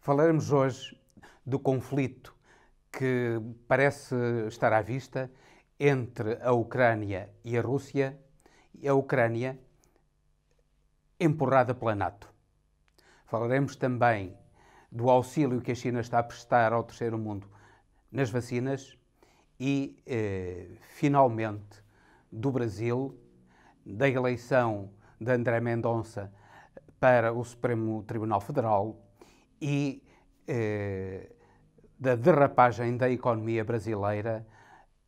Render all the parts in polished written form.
Falaremos hoje do conflito que parece estar à vista entre a Ucrânia e a Rússia, e a Ucrânia empurrada pela NATO. Falaremos também do auxílio que a China está a prestar ao terceiro mundo nas vacinas e, finalmente, do Brasil, da eleição de André Mendonça para o Supremo Tribunal Federal e da derrapagem da economia brasileira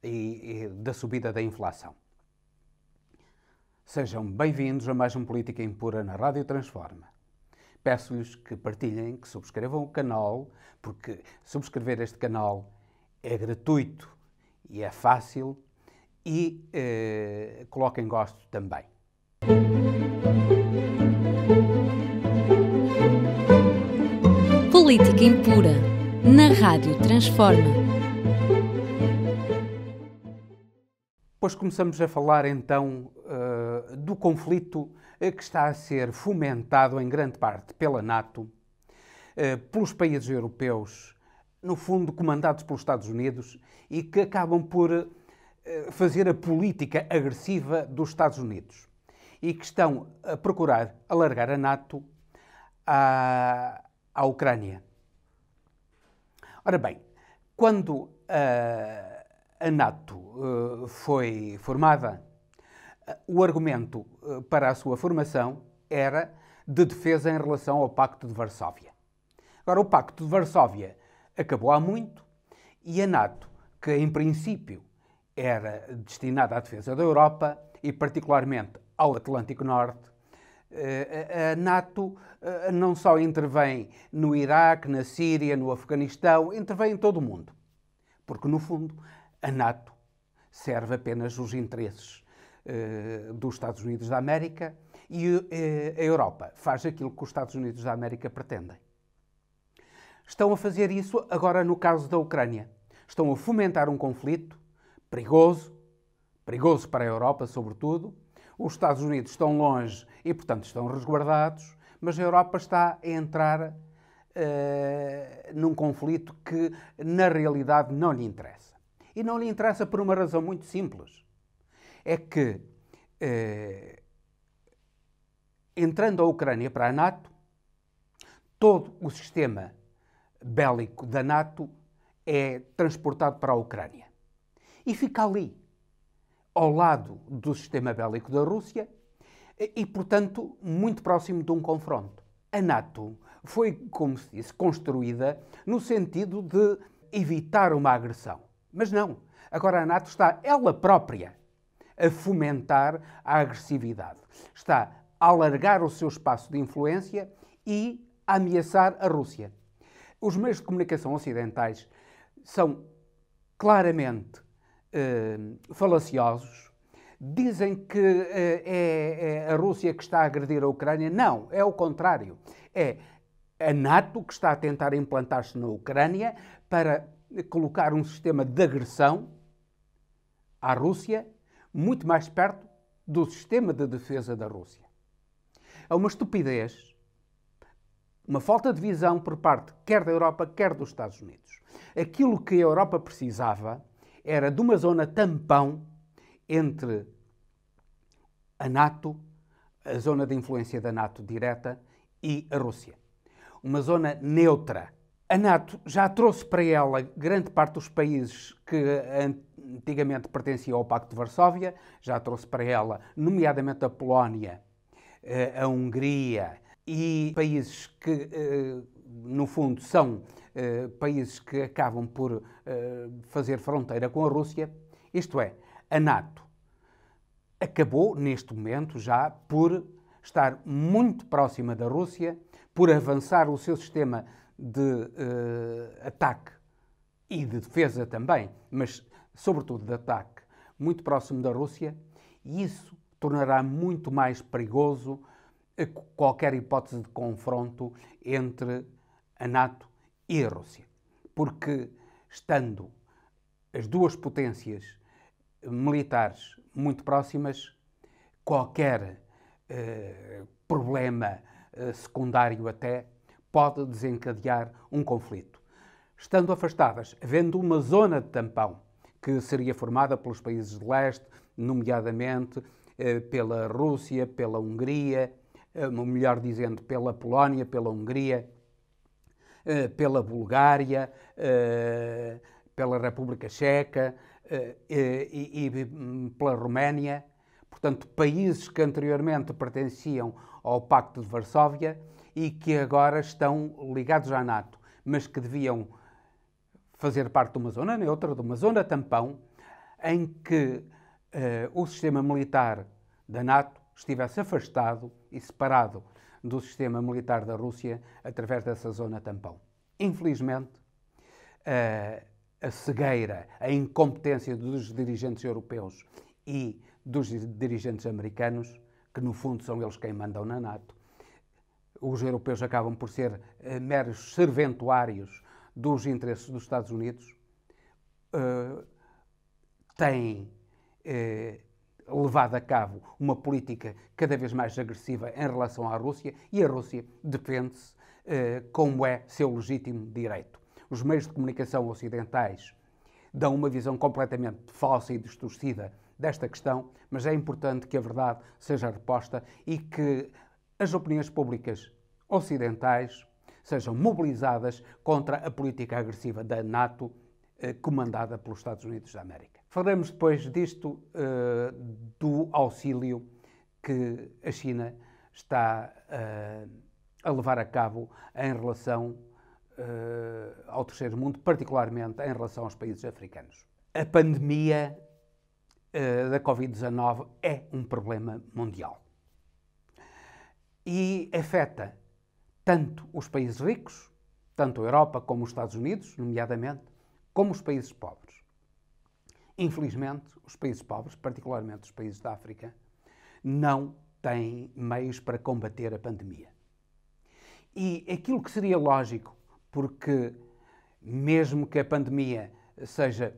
e da subida da inflação. Sejam bem-vindos a mais um Política Impura na Rádio Transforma. Peço-lhes que partilhem, que subscrevam o canal, porque subscrever este canal é gratuito e é fácil, e coloquem gosto também. Política Impura, na Rádio Transforma. Pois começamos a falar então do conflito que está a ser fomentado em grande parte pela NATO, pelos países europeus, no fundo comandados pelos Estados Unidos, e que acabam por fazer a política agressiva dos Estados Unidos e que estão a procurar alargar a NATO à Ucrânia. Ora bem, quando a NATO foi formada, o argumento para a sua formação era de defesa em relação ao Pacto de Varsóvia. Agora, o Pacto de Varsóvia acabou há muito e a NATO, que em princípio era destinada à defesa da Europa e particularmente ao Atlântico Norte, a NATO não só intervém no Iraque, na Síria, no Afeganistão, intervém em todo o mundo. Porque, no fundo, a NATO serve apenas os interesses dos Estados Unidos da América e a Europa faz aquilo que os Estados Unidos da América pretendem. Estão a fazer isso agora no caso da Ucrânia. Estão a fomentar um conflito perigoso para a Europa, sobretudo. Os Estados Unidos estão longe e, portanto, estão resguardados, mas a Europa está a entrar num conflito que, na realidade, não lhe interessa. E não lhe interessa por uma razão muito simples. É que, entrando a Ucrânia para a NATO, todo o sistema bélico da NATO é transportado para a Ucrânia. E fica ali, ao lado do sistema bélico da Rússia e, portanto, muito próximo de um confronto. A NATO foi, como se disse, construída no sentido de evitar uma agressão. Mas não. Agora a NATO está, ela própria, a fomentar a agressividade. Está a alargar o seu espaço de influência e a ameaçar a Rússia. Os meios de comunicação ocidentais são claramente falaciosos. Dizem que é a Rússia que está a agredir a Ucrânia. Não, é o contrário. É a NATO que está a tentar implantar-se na Ucrânia para colocar um sistema de agressão à Rússia muito mais perto do sistema de defesa da Rússia. É uma estupidez, uma falta de visão por parte quer da Europa, quer dos Estados Unidos. Aquilo que a Europa precisava era de uma zona tampão entre a NATO, a zona de influência da NATO direta, e a Rússia. Uma zona neutra. A NATO já trouxe para ela grande parte dos países que antigamente pertenciam ao Pacto de Varsóvia, já trouxe para ela, nomeadamente a Polónia, a Hungria e países que, no fundo, são países que acabam por fazer fronteira com a Rússia. Isto é, a NATO acabou, neste momento, já por estar muito próxima da Rússia, por avançar o seu sistema de ataque e de defesa também, mas sobretudo de ataque, muito próximo da Rússia, e isso tornará muito mais perigoso qualquer hipótese de confronto entre a NATO e a Rússia. Porque, estando as duas potências militares muito próximas, qualquer problema secundário até pode desencadear um conflito. Estando afastadas, havendo uma zona de tampão que seria formada pelos países de leste, nomeadamente pela Rússia, pela Hungria, melhor dizendo, pela Polónia, pela Hungria, pela Bulgária, pela República Checa e pela Roménia. Portanto, países que anteriormente pertenciam ao Pacto de Varsóvia e que agora estão ligados à NATO, mas que deviam fazer parte de uma zona neutra, de uma zona tampão, em que o sistema militar da NATO estivesse afastado e separado do sistema militar da Rússia através dessa zona tampão. Infelizmente, a cegueira, a incompetência dos dirigentes europeus e dos dirigentes americanos, que no fundo são eles quem mandam na NATO, os europeus acabam por ser meros serventuários dos interesses dos Estados Unidos, têm levado a cabo uma política cada vez mais agressiva em relação à Rússia e a Rússia defende-se como é seu legítimo direito. Os meios de comunicação ocidentais dão uma visão completamente falsa e distorcida desta questão, mas é importante que a verdade seja reposta e que as opiniões públicas ocidentais sejam mobilizadas contra a política agressiva da NATO, comandada pelos Estados Unidos da América. Falaremos depois disto, do auxílio que a China está a levar a cabo em relação ao terceiro mundo, particularmente em relação aos países africanos. A pandemia da Covid-19 é um problema mundial e afeta tanto os países ricos, tanto a Europa como os Estados Unidos, nomeadamente, como os países pobres. Infelizmente, os países pobres, particularmente os países da África, não têm meios para combater a pandemia. E aquilo que seria lógico, porque mesmo que a pandemia seja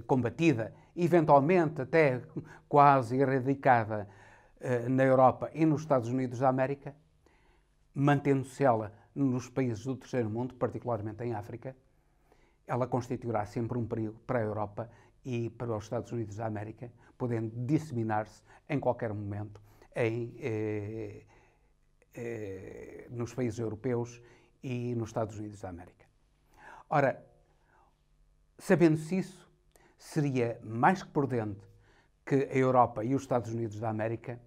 combatida, eventualmente até quase erradicada na Europa e nos Estados Unidos da América, mantendo-se ela nos países do terceiro mundo, particularmente em África, ela constituirá sempre um perigo para a Europa e para os Estados Unidos da América, podendo disseminar-se em qualquer momento nos países europeus e nos Estados Unidos da América. Ora, sabendo-se isso, seria mais que prudente que a Europa e os Estados Unidos da América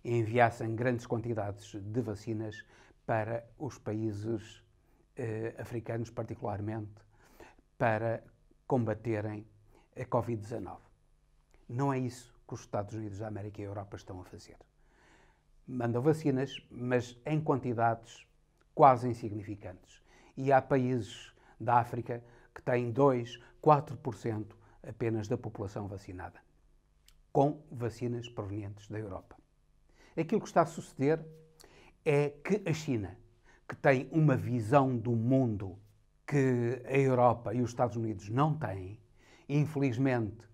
enviassem grandes quantidades de vacinas para os países africanos, particularmente, para combaterem a Covid-19. Não é isso que os Estados Unidos da América e a Europa estão a fazer. Mandam vacinas, mas em quantidades quase insignificantes. E há países da África que têm 2, 4% apenas da população vacinada, com vacinas provenientes da Europa. Aquilo que está a suceder é que a China, que tem uma visão do mundo que a Europa e os Estados Unidos não têm, infelizmente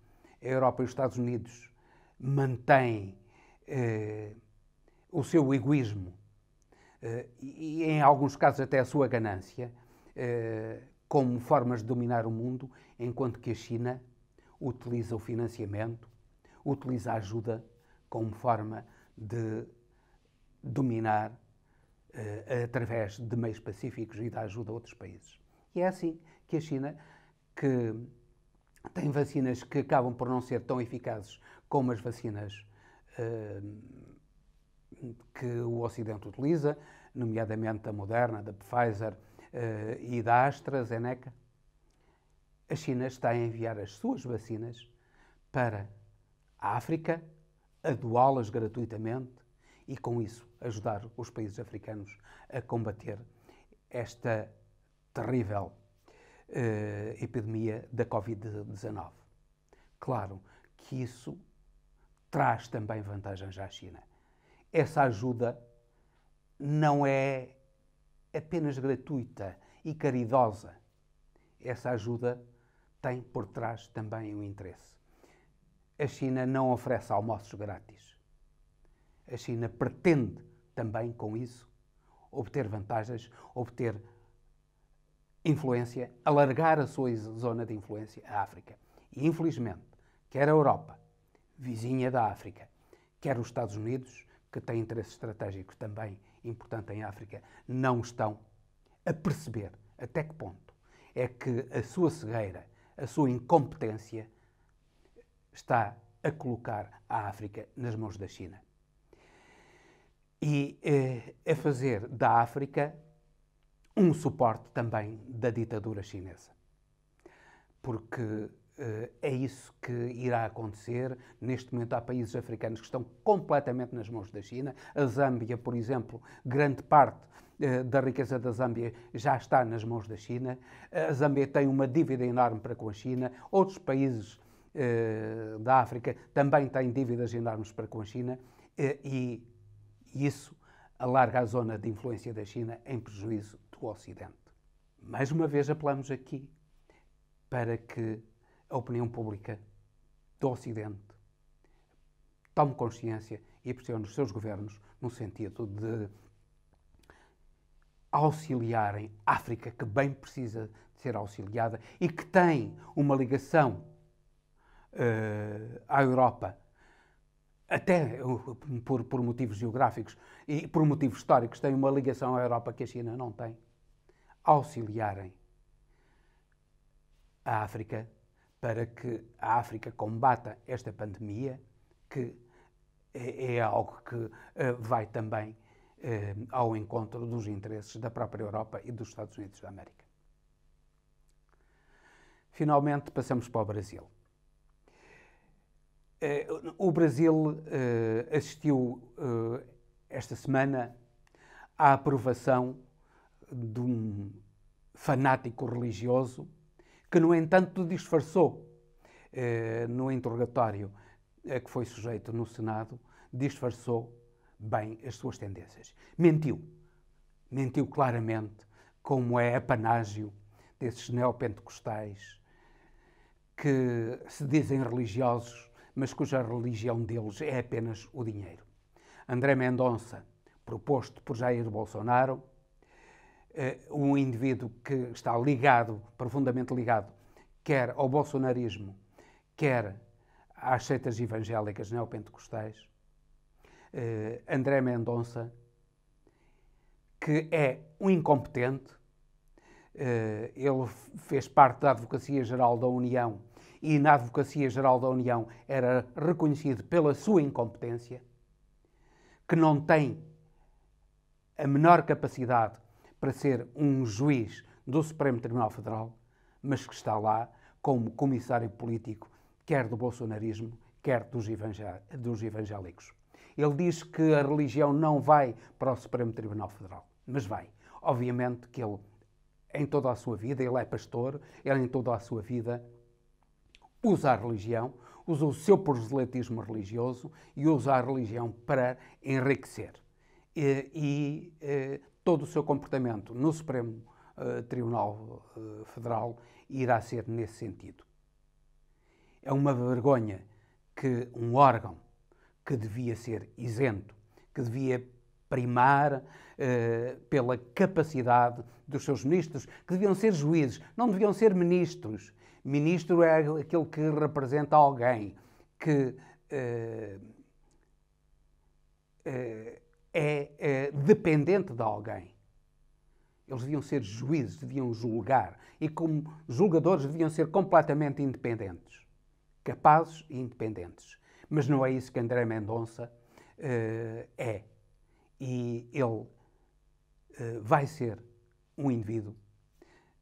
a Europa e os Estados Unidos mantêm o seu egoísmo e, em alguns casos, até a sua ganância, como formas de dominar o mundo, enquanto que a China utiliza o financiamento, utiliza a ajuda como forma de dominar através de meios pacíficos e da ajuda a outros países. E é assim que a China, que tem vacinas que acabam por não ser tão eficazes como as vacinas que o Ocidente utiliza, nomeadamente a Moderna, da Pfizer e da AstraZeneca, a China está a enviar as suas vacinas para a África, a doá-las gratuitamente e, com isso, ajudar os países africanos a combater esta terrível epidemia da Covid-19. Claro que isso traz também vantagens à China. Essa ajuda não é apenas gratuita e caridosa. Essa ajuda tem por trás também um interesse. A China não oferece almoços grátis. A China pretende também, com isso, obter vantagens, obter influência, alargar a sua zona de influência à África. E, infelizmente, quer a Europa, vizinha da África, quer os Estados Unidos, que têm interesse estratégico também importante em África, não estão a perceber até que ponto é que a sua cegueira, a sua incompetência está a colocar a África nas mãos da China. E a fazer da África um suporte também da ditadura chinesa. Porque é isso que irá acontecer. Neste momento há países africanos que estão completamente nas mãos da China. A Zâmbia, por exemplo, grande parte da riqueza da Zâmbia já está nas mãos da China. A Zâmbia tem uma dívida enorme para com a China. Outros países da África também têm dívidas enormes para com a China. E isso alarga a zona de influência da China em prejuízo do Ocidente. Mais uma vez apelamos aqui para que a opinião pública do Ocidente tome consciência e pressione os seus governos no sentido de auxiliarem a África, que bem precisa de ser auxiliada e que tem uma ligação à Europa, até por motivos geográficos e por motivos históricos, tem uma ligação à Europa que a China não tem, auxiliarem a África para que a África combata esta pandemia, que é algo que vai também ao encontro dos interesses da própria Europa e dos Estados Unidos da América. Finalmente, passamos para o Brasil. O Brasil assistiu esta semana à aprovação de um fanático religioso que, no entanto, disfarçou no interrogatório a que foi sujeito no Senado, disfarçou bem as suas tendências. Mentiu claramente, como é apanágio desses neopentecostais que se dizem religiosos, mas cuja religião deles é apenas o dinheiro. André Mendonça, proposto por Jair Bolsonaro, um indivíduo que está ligado, profundamente ligado, quer ao bolsonarismo, quer às seitas evangélicas neopentecostais. André Mendonça, que é um incompetente, ele fez parte da Advocacia Geral da União e na Advocacia Geral da União era reconhecido pela sua incompetência, que não tem a menor capacidade para ser um juiz do Supremo Tribunal Federal, mas que está lá como comissário político, quer do bolsonarismo, quer dos evangélicos. Ele diz que a religião não vai para o Supremo Tribunal Federal, mas vai. Obviamente que ele, em toda a sua vida, ele é pastor, ele em toda a sua vida usa a religião, usa o seu proselitismo religioso e usa a religião para enriquecer. E todo o seu comportamento no Supremo Tribunal Federal irá ser nesse sentido. É uma vergonha que um órgão que devia ser isento, que devia primar pela capacidade dos seus ministros, que deviam ser juízes, não deviam ser ministros. Ministro é aquele que representa alguém, que é dependente de alguém. Eles deviam ser juízes, deviam julgar. E como julgadores deviam ser completamente independentes. Capazes e independentes. Mas não é isso que André Mendonça é. E ele vai ser um indivíduo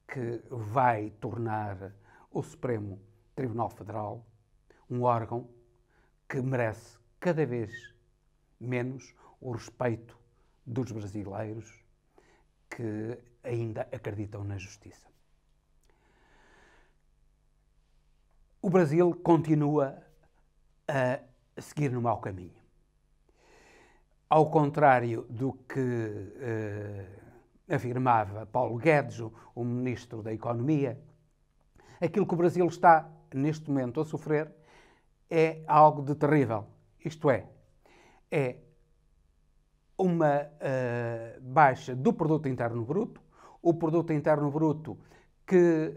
que vai tornar o Supremo Tribunal Federal um órgão que merece cada vez menos o respeito dos brasileiros que ainda acreditam na justiça. O Brasil continua a seguir no mau caminho. Ao contrário do que afirmava Paulo Guedes, o Ministro da Economia, aquilo que o Brasil está, neste momento, a sofrer é algo de terrível. Isto é uma baixa do Produto Interno Bruto, o Produto Interno Bruto que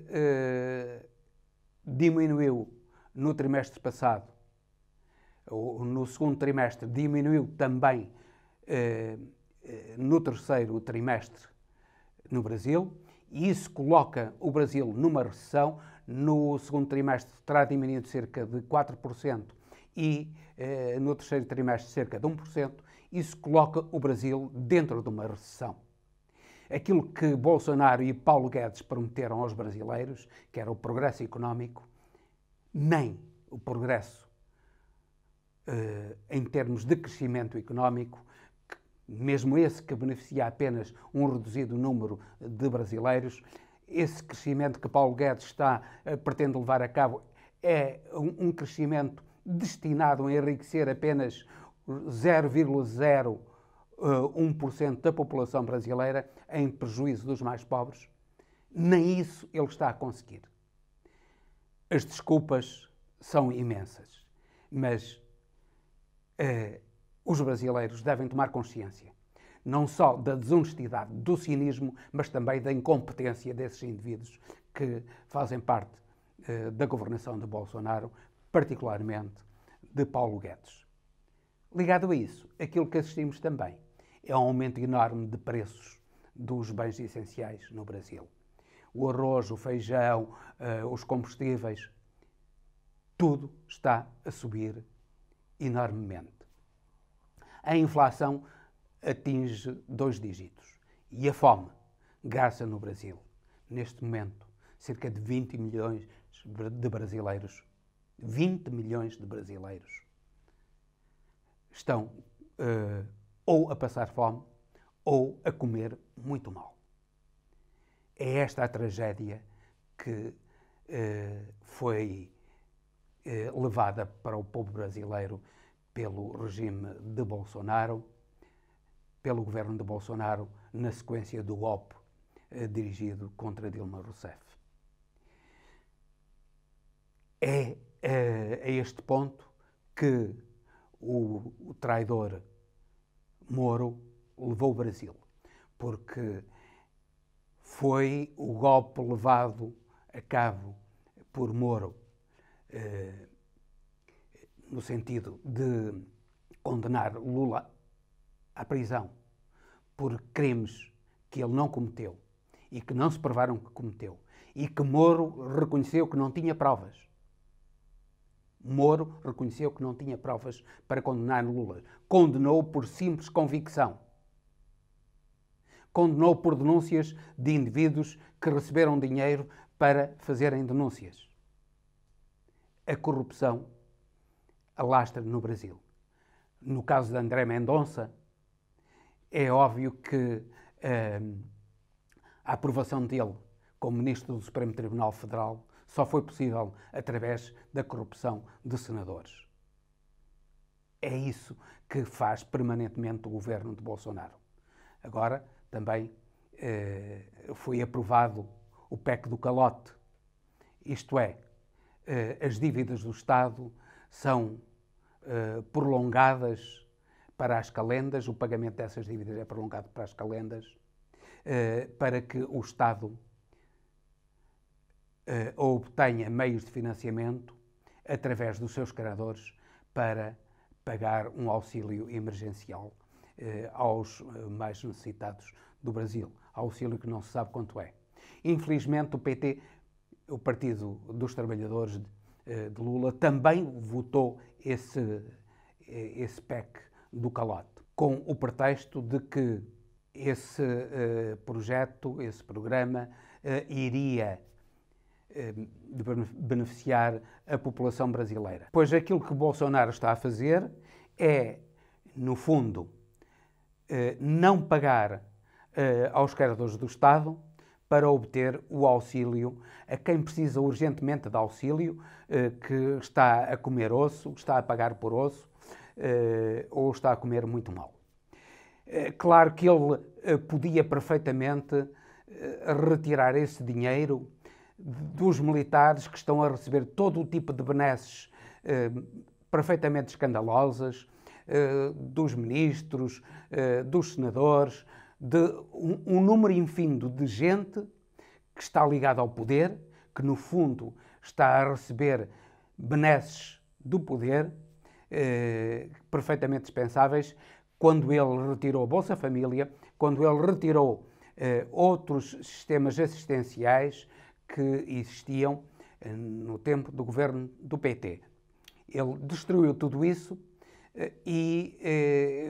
diminuiu no trimestre passado, ou no segundo trimestre, diminuiu também no terceiro trimestre no Brasil, e isso coloca o Brasil numa recessão. No segundo trimestre terá diminuído cerca de 4% e no terceiro trimestre cerca de 1%. Isso coloca o Brasil dentro de uma recessão. Aquilo que Bolsonaro e Paulo Guedes prometeram aos brasileiros, que era o progresso económico, nem o progresso em termos de crescimento económico, mesmo esse que beneficia apenas um reduzido número de brasileiros, esse crescimento que Paulo Guedes pretende levar a cabo é um crescimento destinado a enriquecer apenas 0,01% da população brasileira, em prejuízo dos mais pobres. Nem isso ele está a conseguir. As desculpas são imensas, mas os brasileiros devem tomar consciência, não só da desonestidade, do cinismo, mas também da incompetência desses indivíduos que fazem parte da governação de Bolsonaro, particularmente de Paulo Guedes. Ligado a isso, aquilo que assistimos também é um aumento enorme de preços dos bens essenciais no Brasil. O arroz, o feijão, os combustíveis, tudo está a subir enormemente. A inflação atinge 2 dígitos e a fome graça no Brasil. Neste momento, cerca de 20 milhões de brasileiros, 20 milhões de brasileiros, estão ou a passar fome ou a comer muito mal. É esta a tragédia que foi levada para o povo brasileiro pelo regime de Bolsonaro, pelo governo de Bolsonaro, na sequência do golpe dirigido contra Dilma Rousseff. É a este ponto que o traidor Moro levou o Brasil, porque foi o golpe levado a cabo por Moro no sentido de condenar Lula à prisão por crimes que ele não cometeu e que não se provaram que cometeu e que Moro reconheceu que não tinha provas. Moro reconheceu que não tinha provas para condenar Lula. Condenou por simples convicção. Condenou por denúncias de indivíduos que receberam dinheiro para fazerem denúncias. A corrupção alastra no Brasil. No caso de André Mendonça, é óbvio que a aprovação dele como ministro do Supremo Tribunal Federal só foi possível através da corrupção de senadores. É isso que faz permanentemente o governo de Bolsonaro. Agora também foi aprovado o PEC do calote, isto é, as dívidas do Estado são prolongadas para as calendas, o pagamento dessas dívidas é prolongado para as calendas, para que o Estado obtenha meios de financiamento através dos seus credores para pagar um auxílio emergencial aos mais necessitados do Brasil, auxílio que não se sabe quanto é. Infelizmente, o PT, o Partido dos Trabalhadores de Lula, também votou esse PEC do calote, com o pretexto de que esse projeto, esse programa, iria beneficiar a população brasileira. Pois aquilo que Bolsonaro está a fazer é, no fundo, não pagar aos credores do Estado para obter o auxílio a quem precisa urgentemente de auxílio, que está a comer osso, está a pagar por osso ou está a comer muito mal. Claro que ele podia perfeitamente retirar esse dinheiro dos militares que estão a receber todo o tipo de benesses perfeitamente escandalosas, dos ministros, dos senadores, de um número infindo de gente que está ligada ao poder, que no fundo está a receber benesses do poder, perfeitamente dispensáveis, quando ele retirou a Bolsa Família, quando ele retirou outros sistemas assistenciais que existiam no tempo do governo do PT. Ele destruiu tudo isso e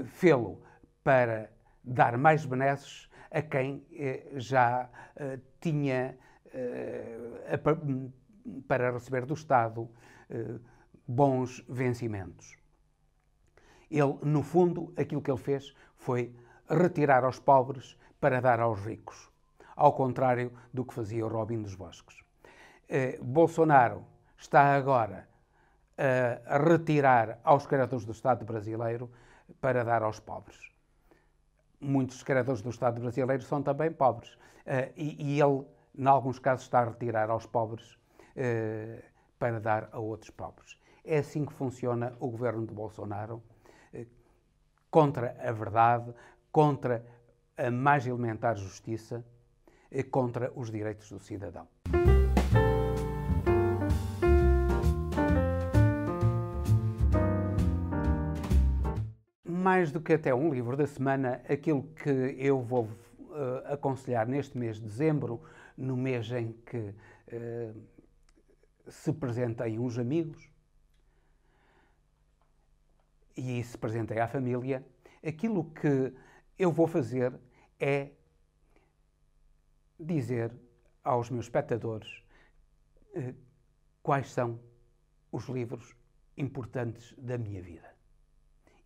fê-lo para dar mais benesses a quem já tinha para receber do Estado bons vencimentos. Ele, no fundo, aquilo que ele fez foi retirar aos pobres para dar aos ricos, ao contrário do que fazia o Robin dos Bosques. Bolsonaro está agora a retirar aos credores do Estado brasileiro para dar aos pobres. Muitos credores do Estado brasileiro são também pobres. E ele, em alguns casos, está a retirar aos pobres para dar a outros pobres. É assim que funciona o governo de Bolsonaro, contra a verdade, contra a mais elementar justiça, contra os direitos do cidadão. Mais do que até um livro da semana, aquilo que eu vou aconselhar neste mês de dezembro, no mês em que se presentem uns amigos e se presentem à família, aquilo que eu vou fazer é dizer aos meus espectadores quais são os livros importantes da minha vida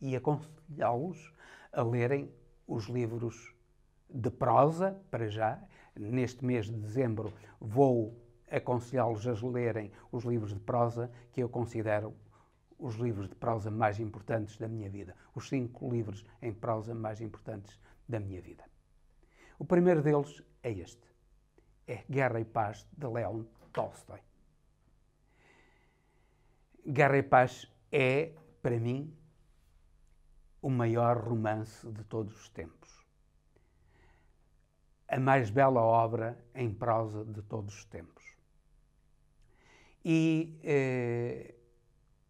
e aconselhá-los a lerem os livros de prosa, para já. Neste mês de dezembro vou aconselhá-los a lerem os livros de prosa que eu considero os livros de prosa mais importantes da minha vida. Os 5 livros em prosa mais importantes da minha vida. O primeiro deles é este. É Guerra e Paz, de Leon Tolstói. Guerra e Paz é, para mim, o maior romance de todos os tempos. A mais bela obra em prosa de todos os tempos. E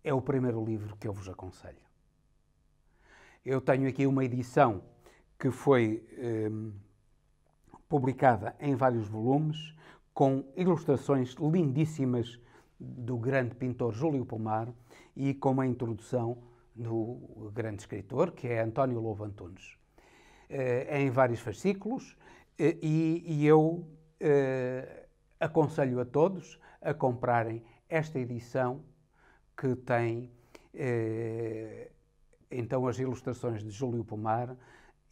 é o primeiro livro que eu vos aconselho. Eu tenho aqui uma edição que foi publicada em vários volumes, com ilustrações lindíssimas do grande pintor Júlio Pomar e com uma introdução do grande escritor, que é António Lobo Antunes, em vários fascículos, e eu aconselho a todos a comprarem esta edição que tem então as ilustrações de Júlio Pomar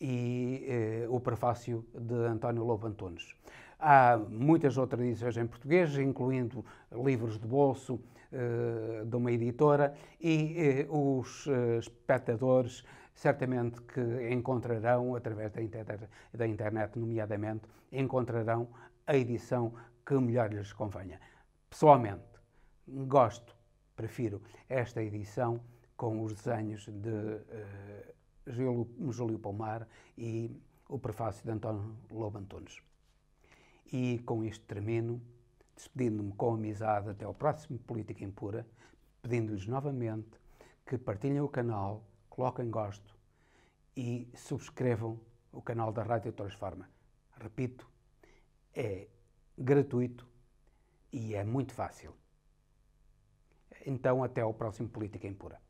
e o prefácio de António Lobo Antunes. Há muitas outras edições em português, incluindo livros de bolso de uma editora, e os espectadores certamente que encontrarão, através da internet nomeadamente, encontrarão a edição que melhor lhes convenha. Pessoalmente, prefiro esta edição com os desenhos de Júlio Pomar e o prefácio de António Lobo Antunes. E com isto termino, despedindo-me com amizade até ao próximo Política Impura, pedindo-lhes novamente que partilhem o canal, coloquem gosto e subscrevam o canal da Rádio Transforma. Repito, é gratuito e é muito fácil. Então, até ao próximo Política Impura.